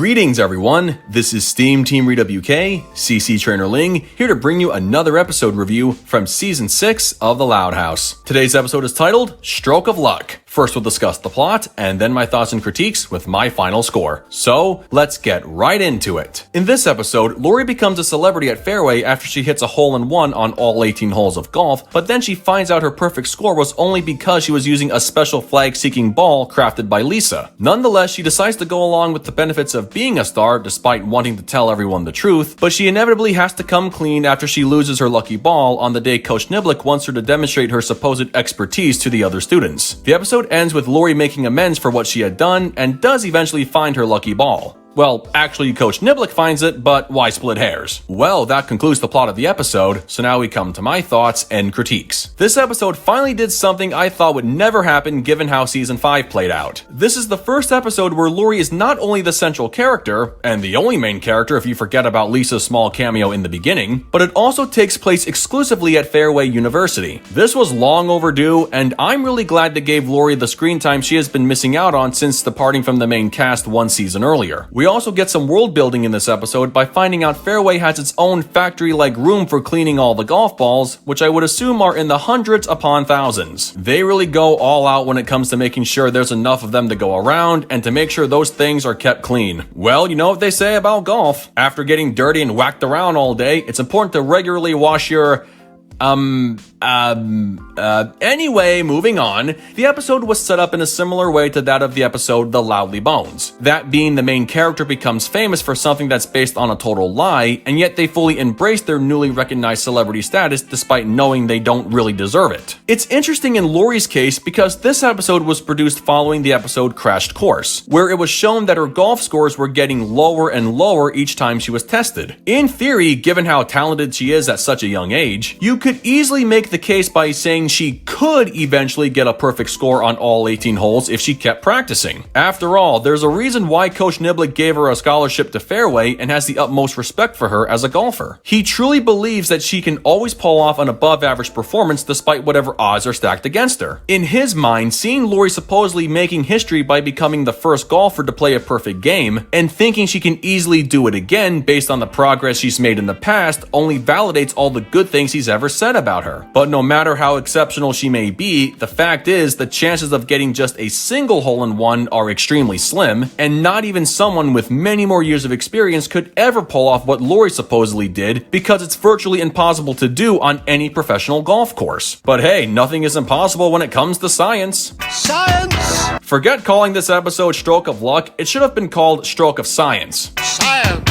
Greetings everyone, this is SteamTeamRedubUK, CC Trainor-Ling, here to bring you another episode review from Season 6 of the Loud House. Today's episode is titled, Stroke of Luck. First we'll discuss the plot, and then my thoughts and critiques with my final score. So, let's get right into it. In this episode, Lori becomes a celebrity at Fairway after she hits a hole-in-one on all 18 holes of golf, but then she finds out her perfect score was only because she was using a special flag-seeking ball crafted by Lisa. Nonetheless, she decides to go along with the benefits of being a star despite wanting to tell everyone the truth, but she inevitably has to come clean after she loses her lucky ball on the day Coach Niblick wants her to demonstrate her supposed expertise to the other students. The episode ends with Lori making amends for what she had done and does eventually find her lucky ball. Well, actually, Coach Niblick finds it, but why split hairs? Well, that concludes the plot of the episode, so now we come to my thoughts and critiques. This episode finally did something I thought would never happen given how Season 5 played out. This is the first episode where Lori is not only the central character, and the only main character if you forget about Lisa's small cameo in the beginning, but it also takes place exclusively at Fairway University. This was long overdue, and I'm really glad they gave Lori the screen time she has been missing out on since departing from the main cast one season earlier. We also get some world building in this episode by finding out Fairway has its own factory-like room for cleaning all the golf balls, which I would assume are in the hundreds upon thousands. They really go all out when it comes to making sure there's enough of them to go around and to make sure those things are kept clean. Well, you know what they say about golf. After getting dirty and whacked around all day, it's important to regularly wash your anyway, moving on. The episode was set up in a similar way to that of the episode The Loudly Bones. That being the main character becomes famous for something that's based on a total lie, and yet they fully embrace their newly recognized celebrity status despite knowing they don't really deserve it. It's interesting in Lori's case because this episode was produced following the episode Crashed Course, where it was shown that her golf scores were getting lower and lower each time she was tested. In theory, given how talented she is at such a young age, you could easily make the case by saying she could eventually get a perfect score on all 18 holes if she kept practicing. After all, there's a reason why Coach Niblick gave her a scholarship to Fairway and has the utmost respect for her as a golfer. He truly believes that she can always pull off an above-average performance despite whatever odds are stacked against her. In his mind, seeing Lori supposedly making history by becoming the first golfer to play a perfect game and thinking she can easily do it again based on the progress she's made in the past only validates all the good things he's ever said about her. But no matter how exceptional she may be, the fact is the chances of getting just a single hole-in-one are extremely slim, and not even someone with many more years of experience could ever pull off what Lori supposedly did because it's virtually impossible to do on any professional golf course. But hey, nothing is impossible when it comes to science. Science! Forget calling this episode Stroke of Luck, it should have been called Stroke of Science. Science!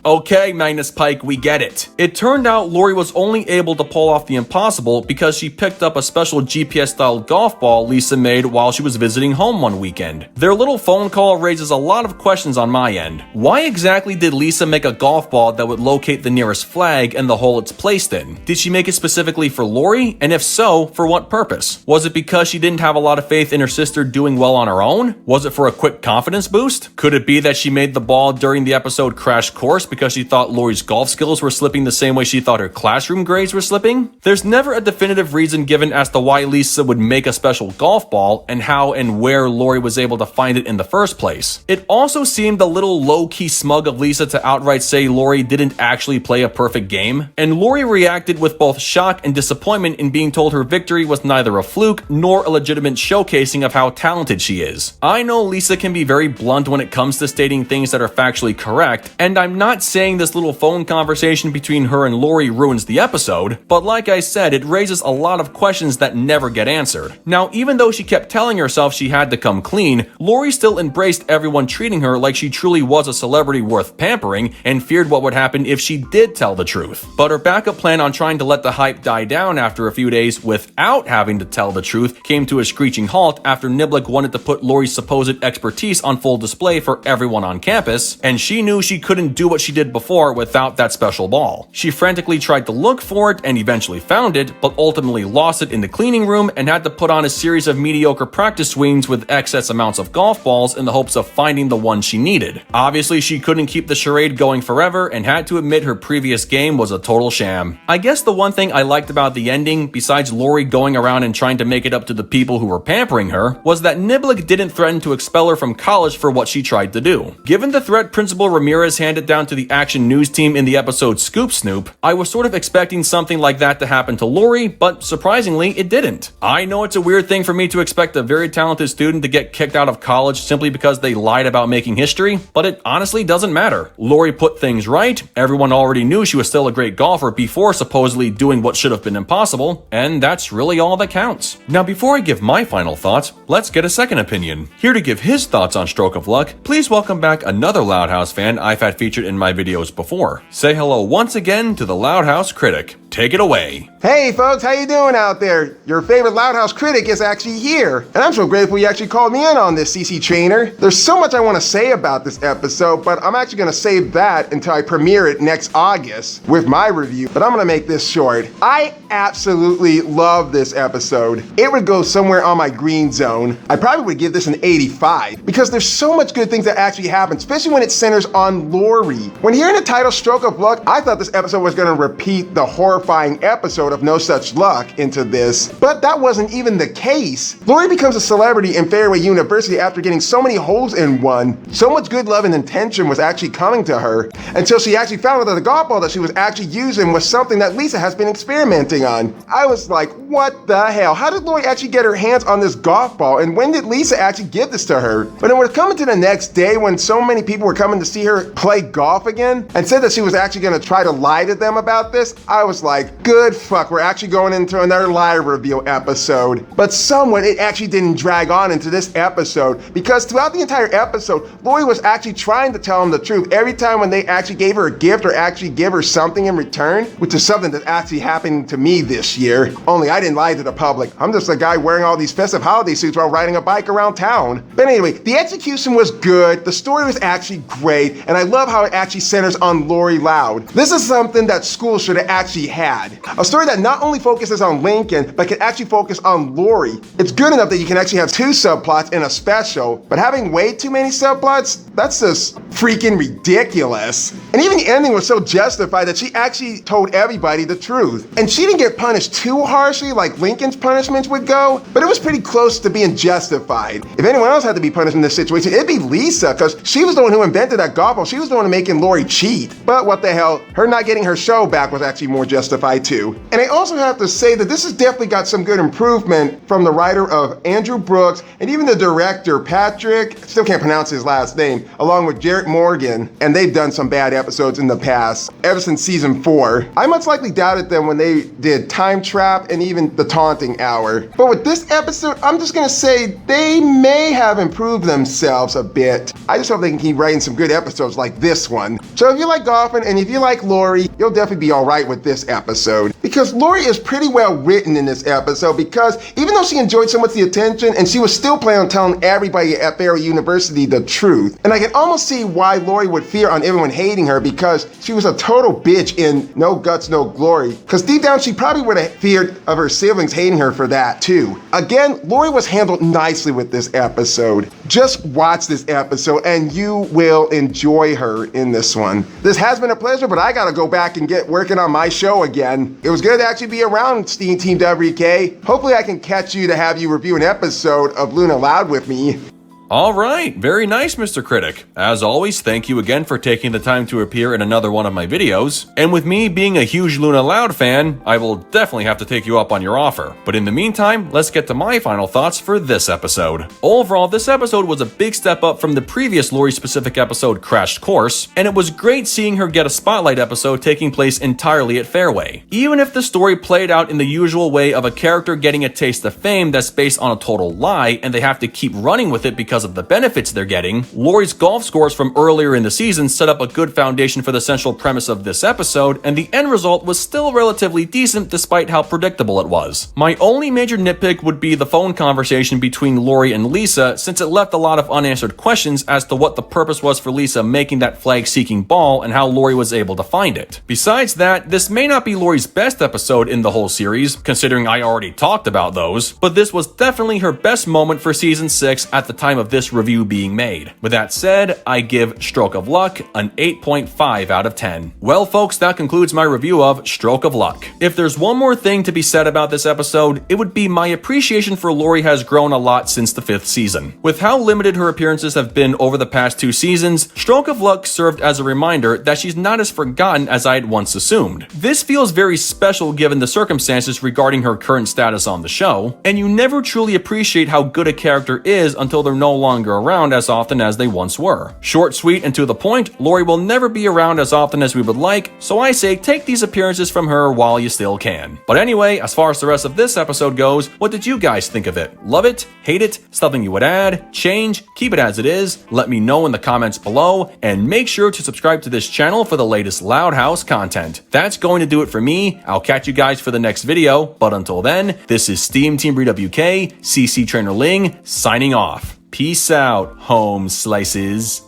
Okay, Magnus Pike, we get it. It turned out Lori was only able to pull off the impossible because she picked up a special GPS-styled golf ball Lisa made while she was visiting home one weekend. Their little phone call raises a lot of questions on my end. Why exactly did Lisa make a golf ball that would locate the nearest flag and the hole it's placed in? Did she make it specifically for Lori? And if so, for what purpose? Was it because she didn't have a lot of faith in her sister doing well on her own? Was it for a quick confidence boost? Could it be that she made the ball during the episode Crash Course because she thought Lori's golf skills were slipping the same way she thought her classroom grades were slipping? There's never a definitive reason given as to why Lisa would make a special golf ball and how and where Lori was able to find it in the first place. It also seemed a little low-key smug of Lisa to outright say Lori didn't actually play a perfect game, and Lori reacted with both shock and disappointment in being told her victory was neither a fluke nor a legitimate showcasing of how talented she is. I know Lisa can be very blunt when it comes to stating things that are factually correct, and I'm not saying this little phone conversation between her and Lori ruins the episode, but like I said, it raises a lot of questions that never get answered. Now, even though she kept telling herself she had to come clean, Lori still embraced everyone treating her like she truly was a celebrity worth pampering and feared what would happen if she did tell the truth. But her backup plan on trying to let the hype die down after a few days without having to tell the truth came to a screeching halt after Niblick wanted to put Lori's supposed expertise on full display for everyone on campus, and she knew she couldn't do what she did before without that special ball. She frantically tried to look for it and eventually found it, but ultimately lost it in the cleaning room and had to put on a series of mediocre practice swings with excess amounts of golf balls in the hopes of finding the one she needed. Obviously, she couldn't keep the charade going forever and had to admit her previous game was a total sham. I guess the one thing I liked about the ending, besides Lori going around and trying to make it up to the people who were pampering her, was that Niblick didn't threaten to expel her from college for what she tried to do. Given the threat Principal Ramirez handed down to the Action News team in the episode Scoop Snoop, I was sort of expecting something like that to happen to Lori, but surprisingly, it didn't. I know it's a weird thing for me to expect a very talented student to get kicked out of college simply because they lied about making history, but it honestly doesn't matter. Lori put things right, everyone already knew she was still a great golfer before supposedly doing what should have been impossible, and that's really all that counts. Now before I give my final thoughts, let's get a second opinion. Here to give his thoughts on Stroke of Luck, please welcome back another Loud House fan I've had featured in my videos before. Say hello once again to the Loud House Critic. Take it away. Hey folks, how you doing out there? Your favorite Loud House Critic is actually here. And I'm so grateful you actually called me in on this, CC Trainer. There's so much I want to say about this episode, but I'm actually going to save that until I premiere it next August with my review. But I'm going to make this short. I absolutely love this episode. It would go somewhere on my green zone. I probably would give this an 85 because there's so much good things that actually happen, especially when it centers on Lori. When hearing the title Stroke of Luck, I thought this episode was going to repeat the horrifying episode of No Such Luck into this, but that wasn't even the case. Lori becomes a celebrity in Fairway University after getting so many holes in one. So much good love and intention was actually coming to her until she actually found out that the golf ball that she was actually using was something that Lisa has been experimenting on. I was like, what the hell? How did Lori actually get her hands on this golf ball, and when did Lisa actually give this to her? But then we're coming to the next day when so many people were coming to see her play golf again and said that she was actually going to try to lie to them about this. I was like, good fuck, we're actually going into another lie reveal episode. But somewhat, it actually didn't drag on into this episode because throughout the entire episode, Lori was actually trying to tell them the truth every time when they actually gave her a gift or actually give her something in return, which is something that actually happened to me this year. Only I didn't lie to the public. I'm just a guy wearing all these festive holiday suits while riding a bike around town. But anyway, the execution was good, the story was actually great, and I love how it actually centers on Lori Loud. This is something that school should have actually had. A story that not only focuses on Lincoln, but can actually focus on Lori. It's good enough that you can actually have two subplots in a special, but having way too many subplots, that's just freaking ridiculous. And even the ending was so justified that she actually told everybody the truth. And she didn't get punished too harshly like Lincoln's punishments would go, but it was pretty close to being justified. If anyone else had to be punished in this situation, it'd be Lisa, because she was the one who invented that golf ball. She was the one making Lori cheat. But what the hell, her not getting her show back was actually more justified too. And I also have to say that this has definitely got some good improvement from the writer of Andrew Brooks and even the director, Patrick, still can't pronounce his last name, along with Jarrett Morgan, and they've done some bad episodes in the past, ever since season 4. I much likely doubted them when they did Time Trap and even The Taunting Hour. But with this episode, I'm just gonna say they may have improved themselves a bit. I just hope they can keep writing some good episodes like this one. So if you like golfing and if you like Lori, you'll definitely be alright with this episode. Because Lori is pretty well written in this episode, because even though she enjoyed so much the attention and she was still planning on telling everybody at Fairway University the truth, and I can almost see why Lori would fear on everyone hating her, because she was a total bitch in No Guts, No Glory. Because deep down she probably would have feared of her siblings hating her for that too. Again, Lori was handled nicely with this episode. Just watch this episode and you will enjoy her in this one. This has been a pleasure, but I gotta go back and get working on my show again. It was good to actually be around SteamTeamRedubUK. Hopefully I can catch you to have you review an episode of Luna Loud with me. Alright, very nice, Mr. Critic. As always, thank you again for taking the time to appear in another one of my videos. And with me being a huge Luna Loud fan, I will definitely have to take you up on your offer. But in the meantime, let's get to my final thoughts for this episode. Overall, this episode was a big step up from the previous Lori-specific episode, Crashed Course, and it was great seeing her get a spotlight episode taking place entirely at Fairway. Even if the story played out in the usual way of a character getting a taste of fame that's based on a total lie, and they have to keep running with it because because of the benefits they're getting. Lori's golf scores from earlier in the season set up a good foundation for the central premise of this episode, and the end result was still relatively decent despite how predictable it was. My only major nitpick would be the phone conversation between Lori and Lisa, since it left a lot of unanswered questions as to what the purpose was for Lisa making that flag-seeking ball and how Lori was able to find it. Besides that, this may not be Lori's best episode in the whole series, considering I already talked about those, but this was definitely her best moment for season 6 at the time of this review being made. With that said, I give Stroke of Luck an 8.5 out of 10. Well folks, that concludes my review of Stroke of Luck. If there's one more thing to be said about this episode, it would be my appreciation for Lori has grown a lot since the 5th season. With how limited her appearances have been over the past 2 seasons, Stroke of Luck served as a reminder that she's not as forgotten as I had once assumed. This feels very special given the circumstances regarding her current status on the show, and you never truly appreciate how good a character is until they're no longer around as often as they once were. Short, sweet, and to the point, Lori will never be around as often as we would like, so I say take these appearances from her while you still can. But anyway, as far as the rest of this episode goes, what did you guys think of it? Love it? Hate it? Something you would add? Change? Keep it as it is? Let me know in the comments below, and make sure to subscribe to this channel for the latest Loud House content. That's going to do it for me. I'll catch you guys for the next video, but until then, this is SteamTeamRedubUK, CC Trainor-Ling, signing off. Peace out, home slices.